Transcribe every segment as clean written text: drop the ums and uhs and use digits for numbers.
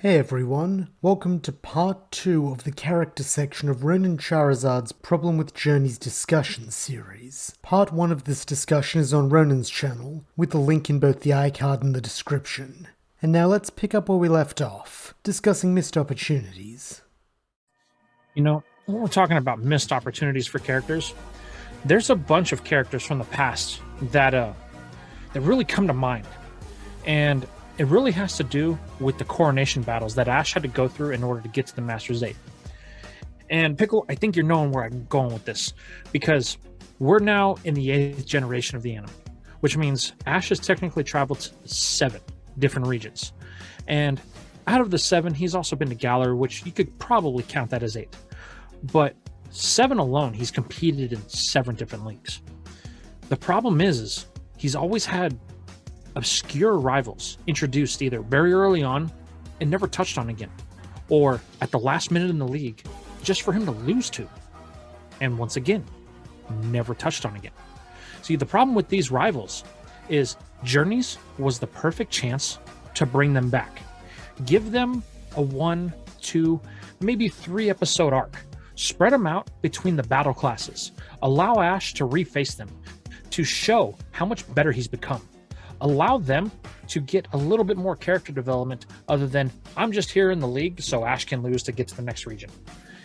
Hey everyone, welcome to part 2 of the character section of Ronin Charizard's Problem with Journeys discussion series. Part 1 of this discussion is on Ronin's channel, with the link in both the iCard and the description. And now let's pick up where we left off, discussing missed opportunities. You know, when we're talking about missed opportunities for characters, there's a bunch of characters from the past that really come to mind. And it really has to do with the coronation battles that Ash had to go through in order to get to the Master's 8. And Pickle, I think you're knowing where I'm going with this, because we're now in the 8th generation of the anime, which means Ash has technically traveled to 7 different regions. And out of the 7, he's also been to Galar, which you could probably count that as 8. But 7 alone, he's competed in 7 different leagues. The problem is he's always had obscure rivals introduced either very early on and never touched on again, or at the last minute in the league just for him to lose to, and once again never touched on again. See, the problem with these rivals is Journeys was the perfect chance to bring them back. Give them a 1, 2, maybe 3 episode arc. Spread them out between the battle classes. Allow Ash to reface them, to show how much better he's become. Allow them to get a little bit more character development other than, I'm just here in the league so Ash can lose to get to the next region.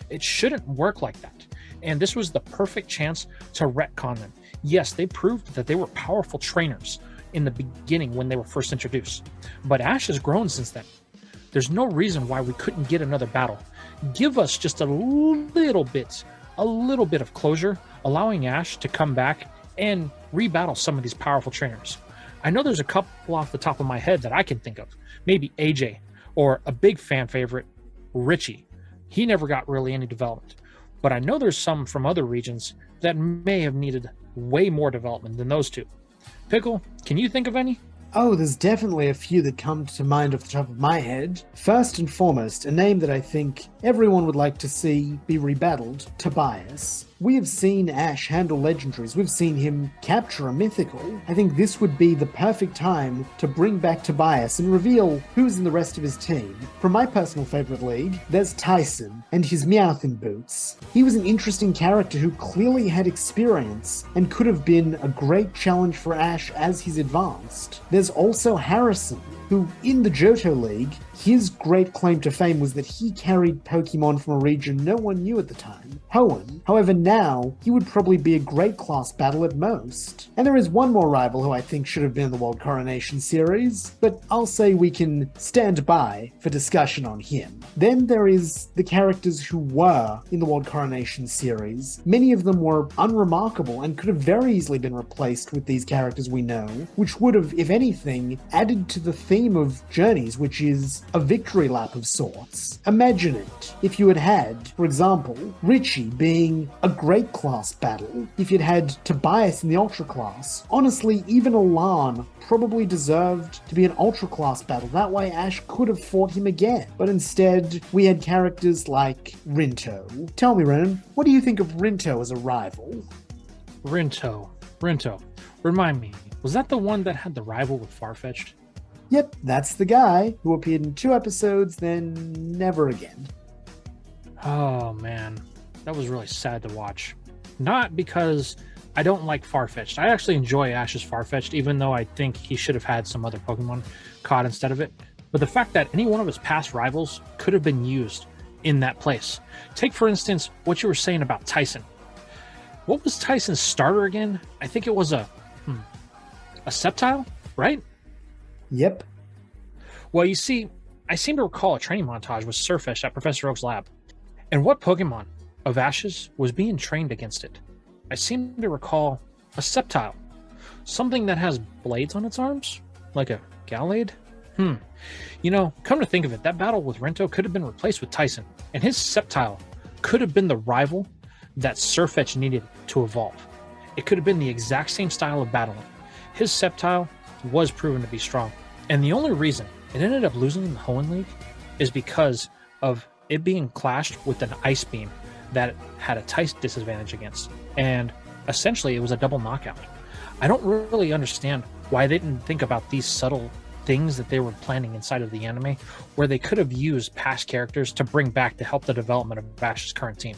It shouldn't work like that. And this was the perfect chance to retcon them. Yes, they proved that they were powerful trainers in the beginning when they were first introduced. But Ash has grown since then. There's no reason why we couldn't get another battle. Give us just a little bit of closure, allowing Ash to come back and rebattle some of these powerful trainers. I know there's a couple off the top of my head that I can think of. Maybe AJ, or a big fan favorite, Richie. He never got really any development. But I know there's some from other regions that may have needed way more development than those two. Pickle, can you think of any? Oh, there's definitely a few that come to mind off the top of my head. First and foremost, a name that I think everyone would like to see be rebattled, Tobias. We have seen Ash handle legendaries, we've seen him capture a mythical. I think this would be the perfect time to bring back Tobias and reveal who's in the rest of his team. From my personal favorite league, there's Tyson and his Meowth boots. He was an interesting character who clearly had experience and could have been a great challenge for Ash as he's advanced. There's also Harrison, who, in the Johto League, his great claim to fame was that he carried Pokemon from a region no one knew at the time, Hoenn. However, now, he would probably be a great class battle at most. And there is one more rival who I think should have been in the World Coronation series, but I'll say we can stand by for discussion on him. Then there is the characters who were in the World Coronation series. Many of them were unremarkable and could have very easily been replaced with these characters we know, which would have, if anything, added to the theme of Journeys, which is a victory lap of sorts. Imagine it if you had, for example, Richie being a great class battle, if you'd had Tobias in the ultra class. Honestly, even Alan probably deserved to be an ultra class battle. That way Ash could have fought him again. But instead, we had characters like Rinto. Tell me, Renan, what do you think of Rinto as a rival? Rinto. Remind me, was that the one that had the rival with Farfetch'd? Yep, that's the guy who appeared in 2 episodes, then never again. Oh man, that was really sad to watch. Not because I don't like Farfetch'd. I actually enjoy Ash's Farfetch'd, even though I think he should have had some other Pokemon caught instead of it. But the fact that any one of his past rivals could have been used in that place. Take, for instance, what you were saying about Tyson. What was Tyson's starter again? I think it was a Sceptile, right? Yep. Well, you see, I seem to recall a training montage with Surfish at Professor Oak's lab. And what Pokemon of Ash's was being trained against it? I seem to recall a Sceptile. Something that has blades on its arms? Like a Gallade? You know, come to think of it, that battle with Rinto could have been replaced with Tyson. And his Sceptile could have been the rival that Surfetch needed to evolve. It could have been the exact same style of battling. His Sceptile was proven to be strong. And the only reason it ended up losing in the Hoenn League is because of it being clashed with an Ice Beam that had a Tice disadvantage against. And essentially it was a double knockout. I don't really understand why they didn't think about these subtle things that they were planning inside of the anime where they could have used past characters to bring back to help the development of Ash's current team.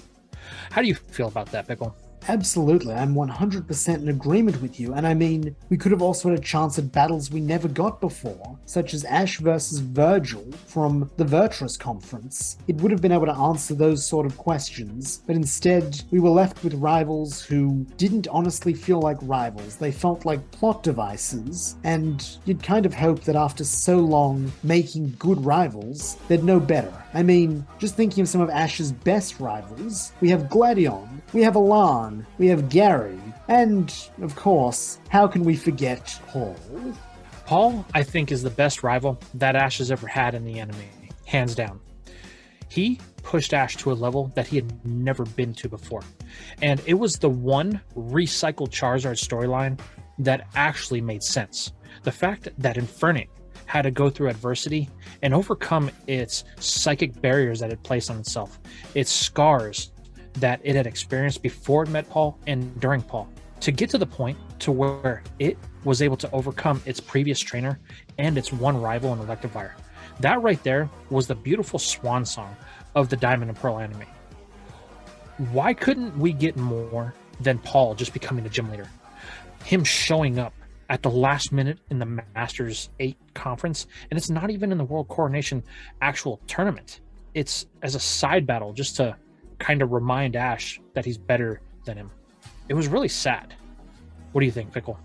How do you feel about that, Pickle? Absolutely, I'm 100% in agreement with you, and I mean, we could have also had a chance at battles we never got before, such as Ash versus Virgil from the Virtuous Conference. It would have been able to answer those sort of questions, but instead, we were left with rivals who didn't honestly feel like rivals. They felt like plot devices, and you'd kind of hope that after so long making good rivals, they'd know better. I mean, just thinking of some of Ash's best rivals, we have Gladion, we have Alan, we have Gary, and, of course, how can we forget Paul? Paul, I think, is the best rival that Ash has ever had in the anime, hands down. He pushed Ash to a level that he had never been to before, and it was the one recycled Charizard storyline that actually made sense. The fact that Infernape had to go through adversity and overcome its psychic barriers that it placed on itself, its scars that it had experienced before it met Paul and during Paul, to get to the point to where it was able to overcome its previous trainer and its one rival in Electivire. That right there was the beautiful swan song of the Diamond and Pearl anime. Why couldn't we get more than Paul just becoming the gym leader? Him showing up at the last minute in the Masters 8 conference, and it's not even in the World Coronation actual tournament. It's as a side battle just to kind of remind Ash that he's better than him. It was really sad. What do you think, Pickle?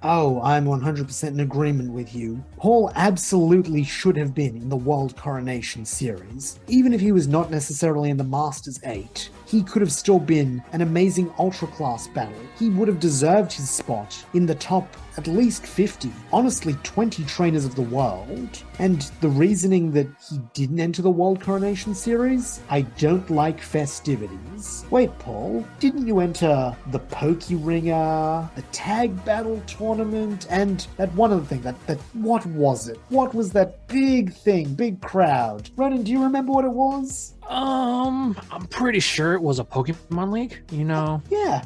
Oh, I'm 100% in agreement with you. Paul absolutely should have been in the World Coronation series. Even if he was not necessarily in the Masters 8, he could have still been an amazing Ultra Class battle. He would have deserved his spot in the top at least 50, honestly 20 trainers of the world. And the reasoning that he didn't enter the World Coronation series? I don't like festivities. Wait, Paul, didn't you enter the Pokeringer, the Tag Battle Tournament, and that one other thing, that what was it? What was that big thing, big crowd? Ronan, do you remember what it was? I'm pretty sure it was a Pokemon League, you know? Yeah.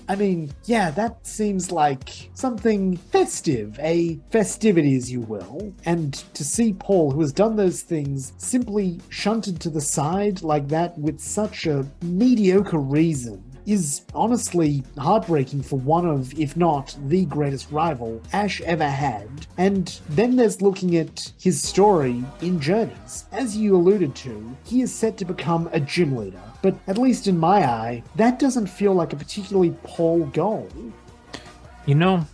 I mean, yeah, that seems like something festive, a festivity, as you will. And to see Paul, who has done those things, simply shunted to the side like that with such a mediocre reason is honestly heartbreaking for one of, if not the greatest rival Ash ever had. And then there's looking at his story in Journeys. As you alluded to, he is set to become a gym leader, but at least in my eye, that doesn't feel like a particularly Paul goal. You know,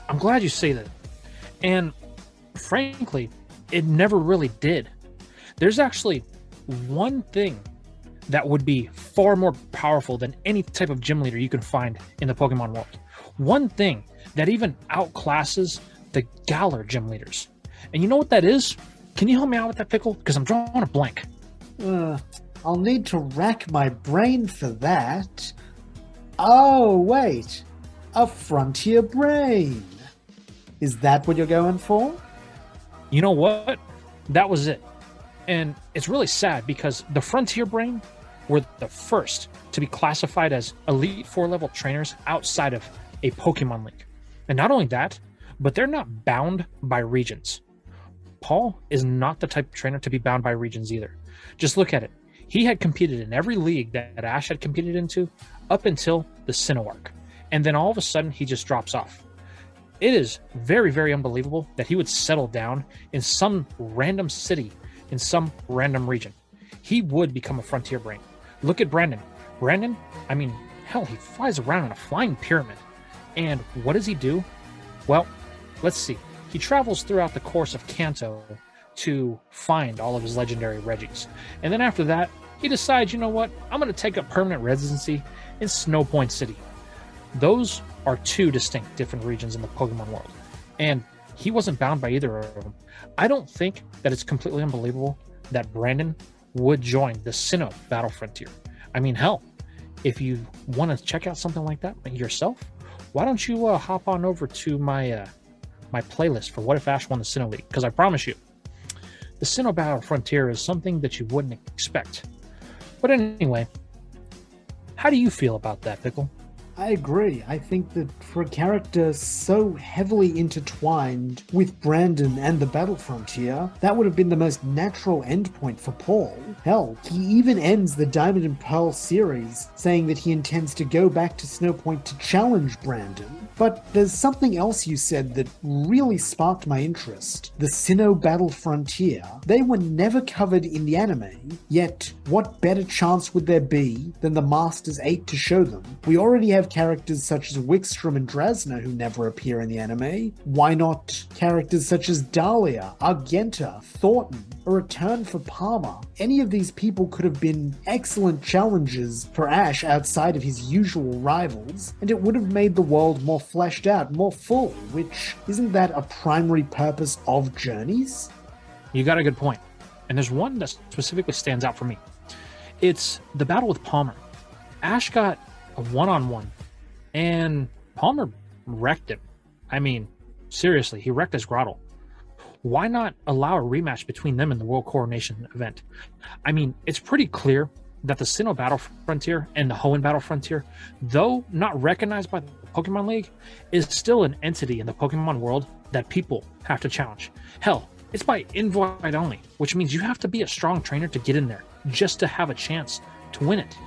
I'm glad you say that. And frankly, it never really did. There's actually one thing that would be far more powerful than any type of gym leader you can find in the Pokemon world. One thing that even outclasses the Galar gym leaders. And you know what that is? Can you help me out with that, Pickle? Because I'm drawing a blank. I'll need to rack my brain for that. Oh, wait. A Frontier Brain. Is that what you're going for? You know what? That was it. And it's really sad because the Frontier Brain were the first to be classified as Elite 4 level trainers outside of a Pokemon League. And not only that, but they're not bound by regions. Paul is not the type of trainer to be bound by regions either. Just look at it. He had competed in every league that Ash had competed into up until the Sinnoh arc. And then all of a sudden, he just drops off. It is very, very unbelievable that he would settle down in some random city in some random region. He would become a Frontier Brain. Look at Brandon. Brandon, I mean, hell, he flies around in a flying pyramid. And what does he do? Well, let's see. He travels throughout the course of Kanto to find all of his legendary Reggies. And then after that, he decides, you know what? I'm going to take up permanent residency in Snow Point City. Those are two distinct different regions in the Pokemon world. And he wasn't bound by either of them. I don't think that it's completely unbelievable that Brandon would join the Sinnoh Battle Frontier. I mean, hell, if you want to check out something like that yourself, why don't you hop on over to my my playlist for What If Ash Won the Sinnoh League? Because I promise you, the Sinnoh Battle Frontier is something that you wouldn't expect. But anyway, how do you feel about that, Pickle? I agree. I think that for a character so heavily intertwined with Brandon and the Battle Frontier, that would have been the most natural endpoint for Paul. Hell, he even ends the Diamond and Pearl series saying that he intends to go back to Snowpoint to challenge Brandon. But there's something else you said that really sparked my interest. The Sinnoh Battle Frontier. They were never covered in the anime, yet what better chance would there be than the Masters 8 to show them? We already have characters such as Wickstrom and Drasna who never appear in the anime. Why not characters such as Dahlia, Argenta, Thornton, a return for Palmer? Any of these people could have been excellent challenges for Ash outside of his usual rivals, and it would have made the world more fleshed out, more full, which isn't that a primary purpose of Journeys? You got a good point. And there's one that specifically stands out for me. It's the battle with Palmer. Ash got a one-on-one, and Palmer wrecked him. I mean, seriously, he wrecked his grotto. Why not allow a rematch between them in the World Coronation event? I mean, it's pretty clear that the Sinnoh Battle Frontier and the Hoenn Battle Frontier, though not recognized by the Pokemon League, is still an entity in the Pokemon world that people have to challenge. Hell, it's by invite only, which means you have to be a strong trainer to get in there just to have a chance to win it.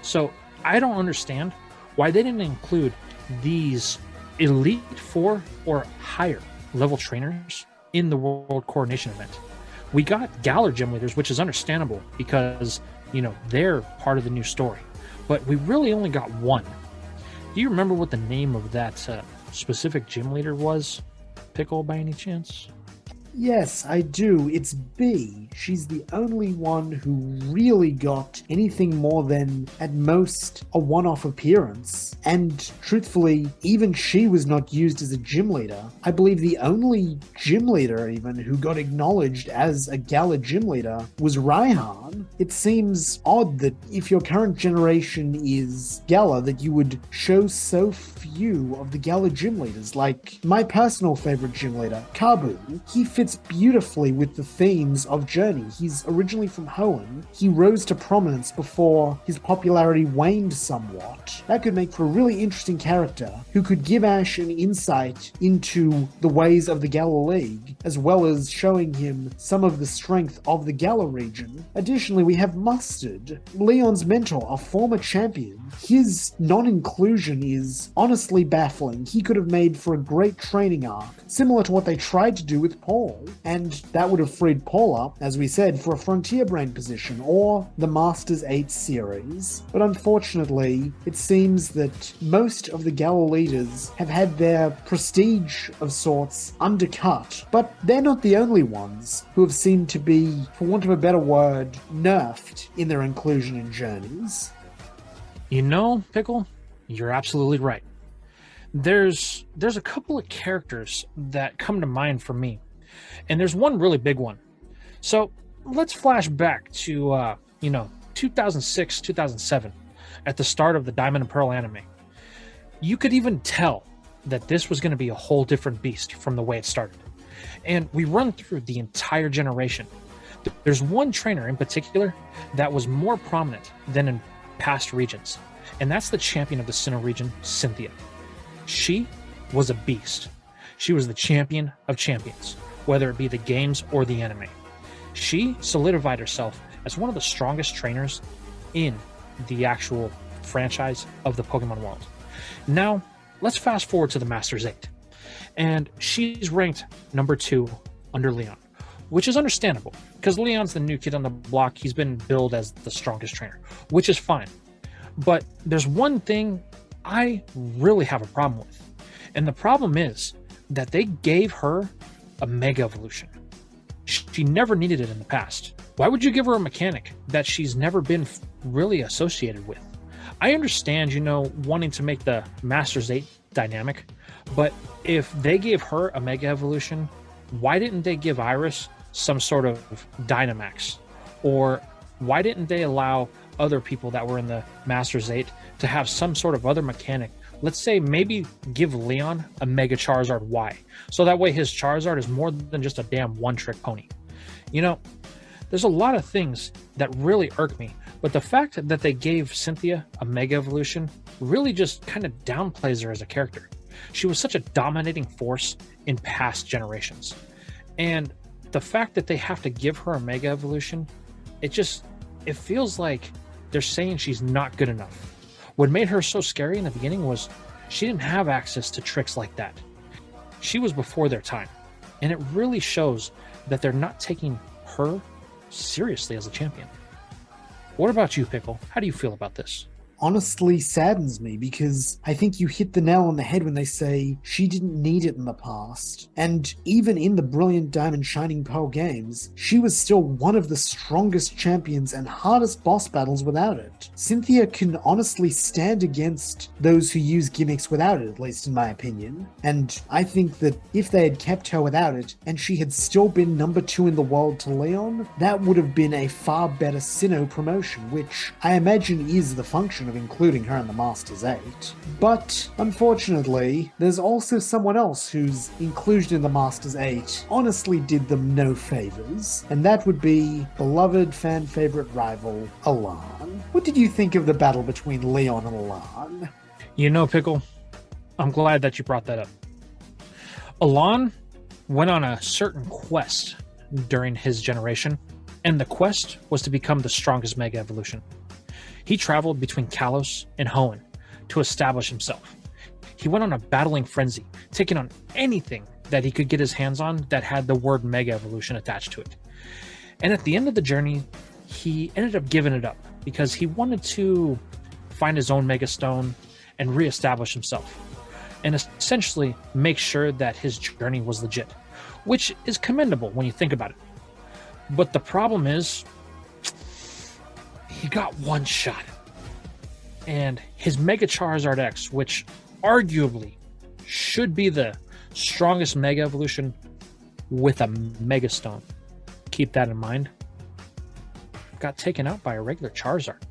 So I don't understand why they didn't include these Elite Four or higher level trainers in the World Coronation event. We got Galar gym leaders, which is understandable because, they're part of the new story. But we really only got one. Do you remember what the name of that specific gym leader was, Pickle, by any chance? Yes, I do. It's B. She's the only one who really got anything more than, at most, a one-off appearance. And truthfully, even she was not used as a gym leader. I believe the only gym leader, even, who got acknowledged as a Gala gym leader was Raihan. It seems odd that if your current generation is Gala, that you would show so few of the Gala gym leaders. Like, my personal favorite gym leader, Kabu. He fits beautifully with the themes of Journey. He's originally from Hoenn. He rose to prominence before his popularity waned somewhat. That could make for a really interesting character who could give Ash an insight into the ways of the Gala League, as well as showing him some of the strength of the Gala region. Additionally, we have Mustard, Leon's mentor, a former champion. His non-inclusion is honestly baffling. He could have made for a great training arc, similar to what they tried to do with Paul. And that would have freed Paul up, as we said, for a Frontier Brain position or the Masters 8 series. But unfortunately, it seems that most of the Gala leaders have had their prestige of sorts undercut. But they're not the only ones who have seemed to be, for want of a better word, nerfed in their inclusion in Journeys. Pickle, you're absolutely right. There's a couple of characters that come to mind for me. And there's one really big one. So let's flash back to, 2006, 2007, at the start of the Diamond and Pearl anime. You could even tell that this was going to be a whole different beast from the way it started. And we run through the entire generation. There's one trainer in particular that was more prominent than in past regions, and that's the champion of the Sinnoh region, Cynthia. She was a beast. She was the champion of champions, whether it be the games or the anime. She solidified herself as one of the strongest trainers in the actual franchise of the Pokemon world. Now, let's fast forward to the Masters 8. And she's ranked number 2 under Leon, which is understandable, because Leon's the new kid on the block. He's been billed as the strongest trainer, which is fine. But there's one thing I really have a problem with. And the problem is that they gave her a Mega Evolution. She never needed it in the past. Why would you give her a mechanic that she's never been really associated with? I understand, wanting to make the Masters 8 dynamic, but if they gave her a Mega Evolution, why didn't they give Iris some sort of Dynamax? Or why didn't they allow other people that were in the Masters 8 to have some sort of other mechanic? Let's say maybe give Leon a Mega Charizard Y, so that way his Charizard is more than just a damn one-trick pony. There's a lot of things that really irk me, But the fact that they gave Cynthia a Mega Evolution really just kind of downplays her as a character. She was such a dominating force in past generations. And the fact that they have to give her a Mega Evolution, it feels like they're saying she's not good enough. What made her so scary in the beginning was she didn't have access to tricks like that. She was before their time. And it really shows that they're not taking her seriously as a champion. What about you, Pickle? How do you feel about this? Honestly saddens me because I think you hit the nail on the head when they say she didn't need it in the past. And even in the brilliant Diamond Shining Pearl games, she was still one of the strongest champions and hardest boss battles without it. Cynthia can honestly stand against those who use gimmicks without it, at least in my opinion. And I think that if they had kept her without it, and she had still been number 2 in the world to Leon, that would have been a far better Sinnoh promotion, which I imagine is the function of including her in the Masters 8. But unfortunately, there's also someone else whose inclusion in the Masters 8 honestly did them no favors, and that would be beloved fan favorite rival Alan. What did you think of the battle between Leon and Alan? You know, Pickle, I'm glad that you brought that up. Alan went on a certain quest during his generation, and the quest was to become the strongest Mega Evolution. He traveled between Kalos and Hoenn to establish himself. He went on a battling frenzy, taking on anything that he could get his hands on that had the word Mega Evolution attached to it. And at the end of the journey, he ended up giving it up because he wanted to find his own Mega Stone and reestablish himself, and essentially make sure that his journey was legit, which is commendable when you think about it. But the problem is, he got one shot. And his Mega Charizard X, which arguably should be the strongest Mega Evolution with a Mega Stone, keep that in mind, got taken out by a regular Charizard.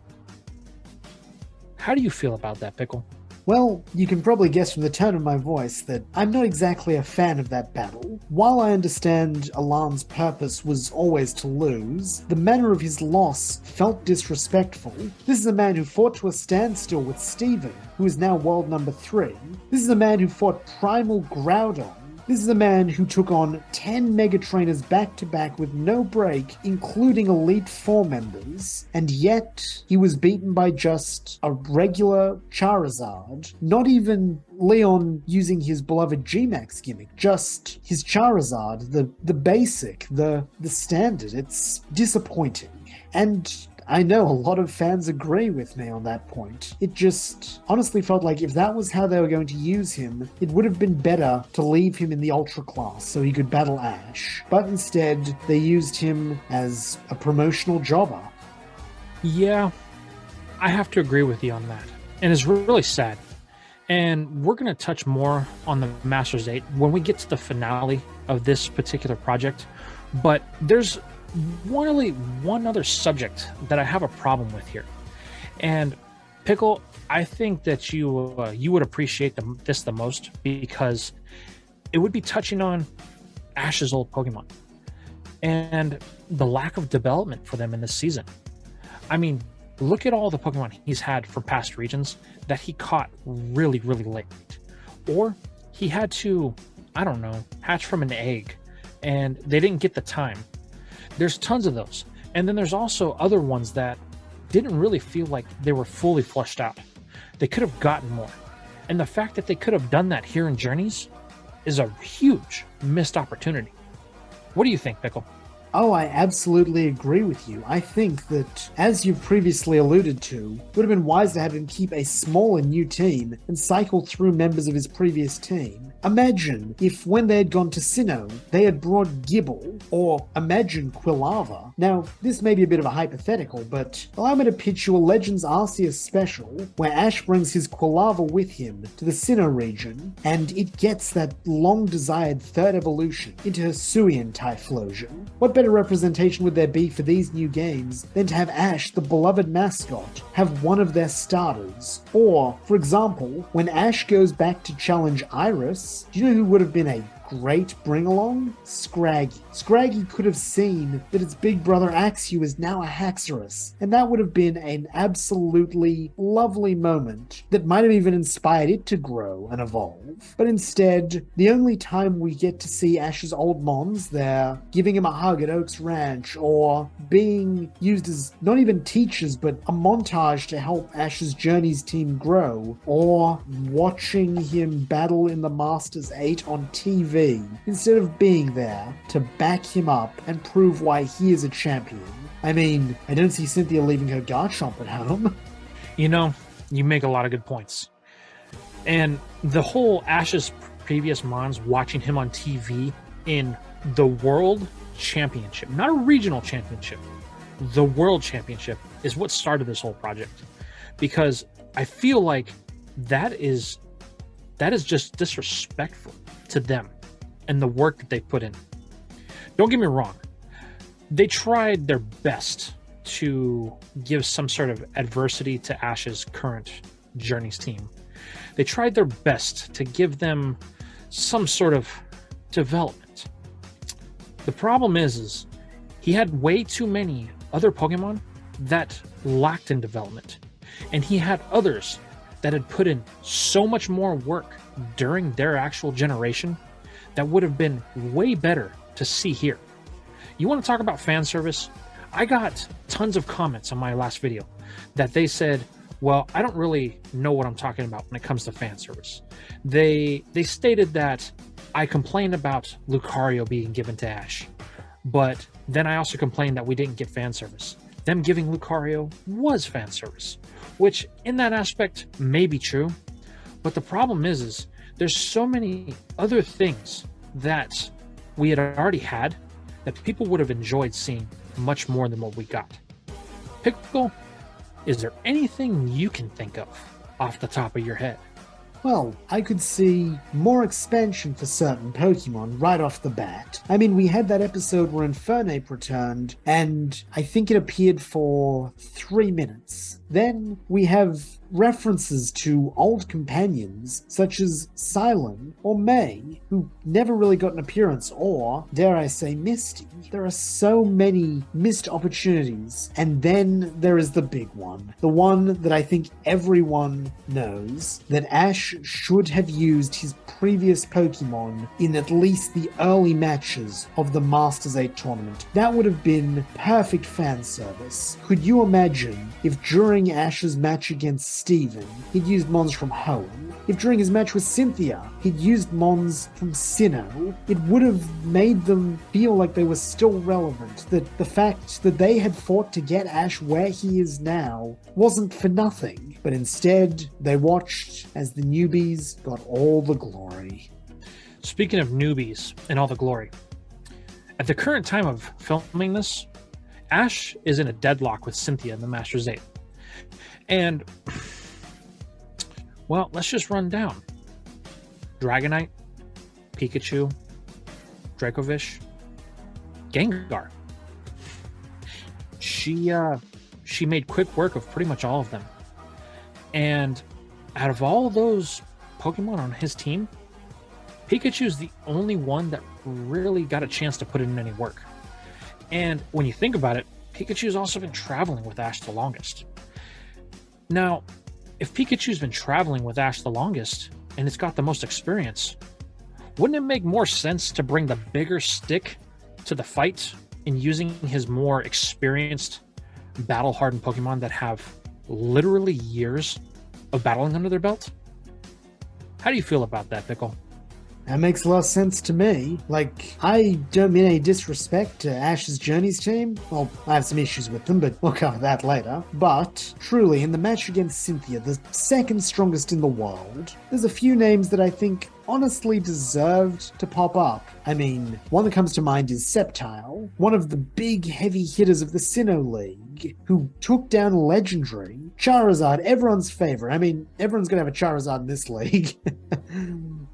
How do you feel about that, Pickle? Well, you can probably guess from the tone of my voice that I'm not exactly a fan of that battle. While I understand Alan's purpose was always to lose, the manner of his loss felt disrespectful. This is a man who fought to a standstill with Steven, who is now world number 3. This is a man who fought Primal Groudon. This is a man who took on 10 Mega Trainers back-to-back with no break, including Elite Four members, and yet he was beaten by just a regular Charizard. Not even Leon using his beloved G-Max gimmick, just his Charizard, the basic, the standard. It's disappointing. And I know a lot of fans agree with me on that point. It just honestly felt like if that was how they were going to use him, it would have been better to leave him in the Ultra class so he could battle Ash. But instead, they used him as a promotional jobber. Yeah, I have to agree with you on that. And it's really sad. And we're going to touch more on the Masters 8 when we get to the finale of this particular project. But there's really one other subject that I have a problem with here. And Pickle, I think that you would appreciate this the most because it would be touching on Ash's old Pokemon and the lack of development for them in this season. I mean, look at all the Pokemon he's had from past regions that he caught really, really late. Or he had to, I don't know, hatch from an egg and they didn't get the time. There's tons of those. And then there's also other ones that didn't really feel like they were fully fleshed out. They could have gotten more. And the fact that they could have done that here in Journeys is a huge missed opportunity. What do you think, Pickle? Oh, I absolutely agree with you. I think that, as you've previously alluded to, it would have been wise to have him keep a smaller new team and cycle through members of his previous team. Imagine if when they had gone to Sinnoh, they had brought Gible, or imagine Quilava. Now, this may be a bit of a hypothetical, but allow me to pitch you a Legends Arceus special, where Ash brings his Quilava with him to the Sinnoh region, and it gets that long-desired third evolution into Hisuian Typhlosion. What better representation would there be for these new games than to have Ash, the beloved mascot, have one of their starters? Or, for example, when Ash goes back to challenge Iris, do you know who would have been a great bring-along? Scraggy. Scraggy could have seen that its big brother Axew is now a Haxorus, and that would have been an absolutely lovely moment that might have even inspired it to grow and evolve. But instead, the only time we get to see Ash's old mons, they're giving him a hug at Oaks Ranch, or being used as not even teachers, but a montage to help Ash's Journeys team grow, or watching him battle in the Masters 8 on TV, instead of being there to back him up and prove why he is a champion. I mean, I don't see Cynthia leaving her Garchomp at home. You know, you make a lot of good points. And the whole Ash's previous mons watching him on TV in the World Championship, not a regional championship, the World Championship is what started this whole project. Because I feel like that is just disrespectful to them and the work that they put in. Don't get me wrong. They tried their best to give some sort of adversity to Ash's current Journeys team. They tried their best to give them some sort of development. The problem is he had way too many other Pokemon that lacked in development. And he had others that had put in so much more work during their actual generation that would have been way better to see here. You want to talk about fan service? I got tons of comments on my last video that they said, well, I don't really know what I'm talking about when it comes to fan service. They stated that I complained about Lucario being given to Ash, but then I also complained that we didn't get fan service. Them giving Lucario was fan service, which in that aspect may be true, but the problem is there's so many other things that we had already had that people would have enjoyed seeing much more than what we got. Pickle, is there anything you can think of off the top of your head? Well, I could see more expansion for certain Pokemon right off the bat. I mean, we had that episode where Infernape returned, and I think it appeared for 3 minutes. Then we have references to old companions such as Silon or May, who never really got an appearance, or, dare I say, Misty. There are so many missed opportunities. And then there is the big one. The one that I think everyone knows, that Ash should have used his previous Pokemon in at least the early matches of the Masters 8 tournament. That would have been perfect fan service. Could you imagine if during Ash's match against Steven, he'd used Mons from Hoenn? If during his match with Cynthia, he'd used Mons from Sinnoh, it would have made them feel like they were still relevant, that the fact that they had fought to get Ash where he is now wasn't for nothing, but instead they watched as the newbies got all the glory. Speaking of newbies and all the glory, at the current time of filming this, Ash is in a deadlock with Cynthia in the Masters 8. And, well, let's just run down. Dragonite, Pikachu, Dracovish, Gengar. She made quick work of pretty much all of them. And out of all those Pokemon on his team, Pikachu's the only one that really got a chance to put in any work. And when you think about it, Pikachu's also been traveling with Ash the longest. Now, if Pikachu's been traveling with Ash the longest, and it's got the most experience, wouldn't it make more sense to bring the bigger stick to the fight in using his more experienced, battle-hardened Pokemon that have literally years of battling under their belt? How do you feel about that, Pickle? That makes a lot of sense to me. Like, I don't mean any disrespect to Ash's Journeys team. Well, I have some issues with them, but we'll cover that later. But, truly, in the match against Cynthia, the second strongest in the world, there's a few names that I think honestly deserved to pop up. I mean, one that comes to mind is Sceptile, one of the big heavy hitters of the Sinnoh League, who took down Legendary. Charizard, everyone's favorite. I mean, everyone's gonna have a Charizard in this league.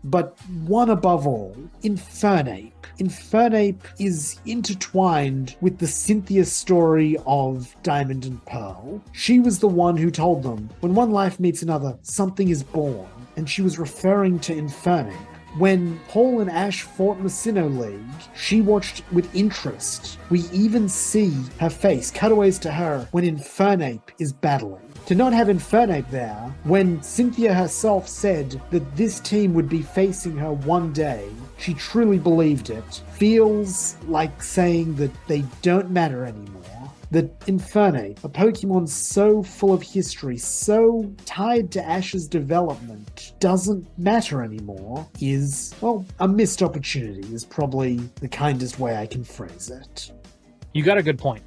But one above all, Infernape. Infernape is intertwined with the Cynthia story of Diamond and Pearl. She was the one who told them, when one life meets another, something is born. And she was referring to Infernape. When Paul and Ash fought in the Sinnoh League, she watched with interest. We even see her face, cutaways to her, when Infernape is battling. To not have Infernape there, when Cynthia herself said that this team would be facing her one day, she truly believed it, feels like saying that they don't matter anymore. That Infernape, a Pokemon so full of history, so tied to Ash's development, doesn't matter anymore is, well, a missed opportunity is probably the kindest way I can phrase it. You got a good point.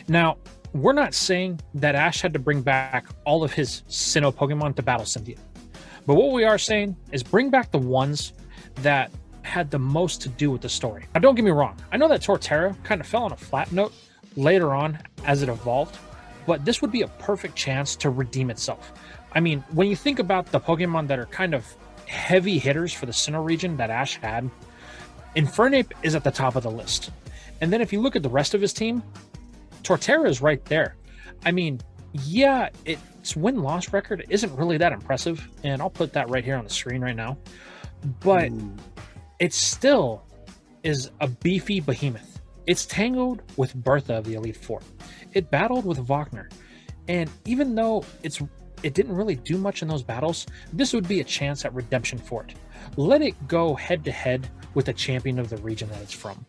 Now, we're not saying that Ash had to bring back all of his Sinnoh Pokemon to battle Cynthia. But what we are saying is bring back the ones that had the most to do with the story. Now, don't get me wrong. I know that Torterra kind of fell on a flat note later on as it evolved, but this would be a perfect chance to redeem itself. I mean, when you think about the Pokemon that are kind of heavy hitters for the Sinnoh region that Ash had, Infernape is at the top of the list. And then if you look at the rest of his team, Torterra is right there. I mean, yeah, its win-loss record isn't really that impressive, and I'll put that right here on the screen right now, but it still is a beefy behemoth. It's tangled with Bertha of the Elite Four. It battled with Wagner, and even though it didn't really do much in those battles, this would be a chance at redemption for it. Let it go head-to-head with the champion of the region that it's from.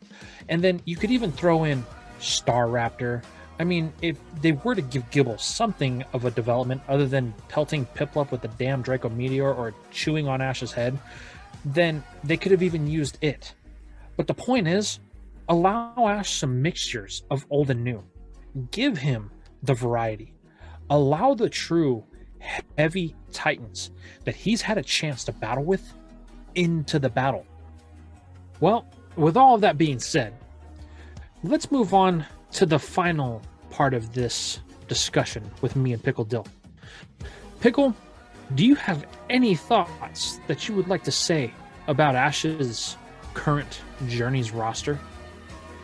And then you could even throw in Staraptor. I mean, if they were to give Gibble something of a development other than pelting Piplup with the damn Draco Meteor or chewing on Ash's head, then they could have even used it. But the point is, allow Ash some mixtures of old and new. Give him the variety. Allow the true heavy titans that he's had a chance to battle with into the battle. Well, with all of that being said, let's move on to the final part of this discussion with me and Pickle Dill. Pickle, do you have any thoughts that you would like to say about Ash's current Journeys roster?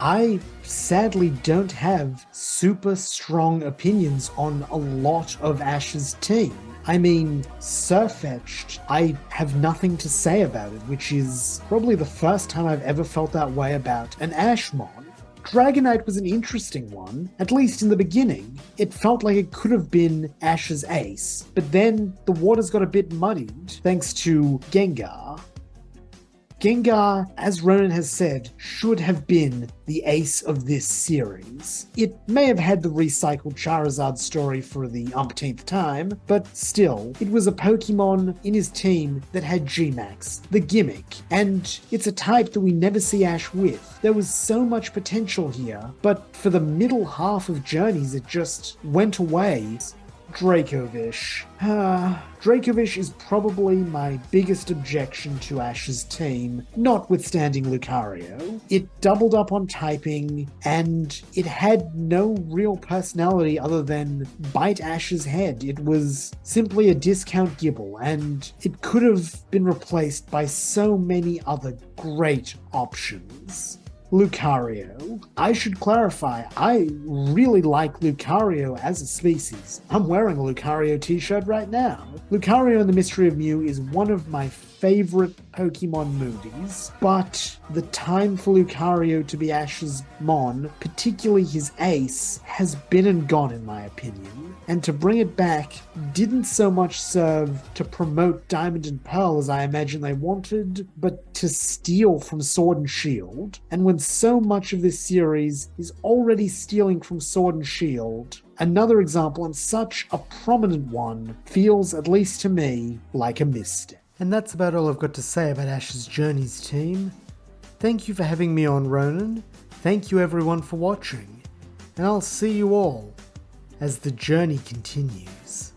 I sadly don't have super strong opinions on a lot of Ash's team. I mean, Sirfetch'd, I have nothing to say about it, which is probably the first time I've ever felt that way about an Ashmon. Dragonite was an interesting one, at least in the beginning. It felt like it could have been Ash's ace, but then the waters got a bit muddied thanks to Gengar. Gengar, as Ronin has said, should have been the ace of this series. It may have had the recycled Charizard story for the umpteenth time, but still, it was a Pokemon in his team that had G-Max, the gimmick, and it's a type that we never see Ash with. There was so much potential here, but for the middle half of Journeys it just went away. Dracovish. Dracovish is probably my biggest objection to Ash's team, notwithstanding Lucario. It doubled up on typing, and it had no real personality other than bite Ash's head. It was simply a discount Gibble, and it could have been replaced by so many other great options. Lucario. I should clarify, I really like Lucario as a species. I'm wearing a Lucario t-shirt right now. Lucario and the Mystery of Mew is one of my favorite Pokemon movies, but the time for Lucario to be Ash's Mon, particularly his ace, has been and gone in my opinion. And to bring it back didn't so much serve to promote Diamond and Pearl as I imagine they wanted, but to steal from Sword and Shield. And when so much of this series is already stealing from Sword and Shield, another example, and such a prominent one, feels, at least to me, like a misstep. And that's about all I've got to say about Ash's Journeys team. Thank you for having me on, Ronin. Thank you everyone for watching. And I'll see you all as the journey continues.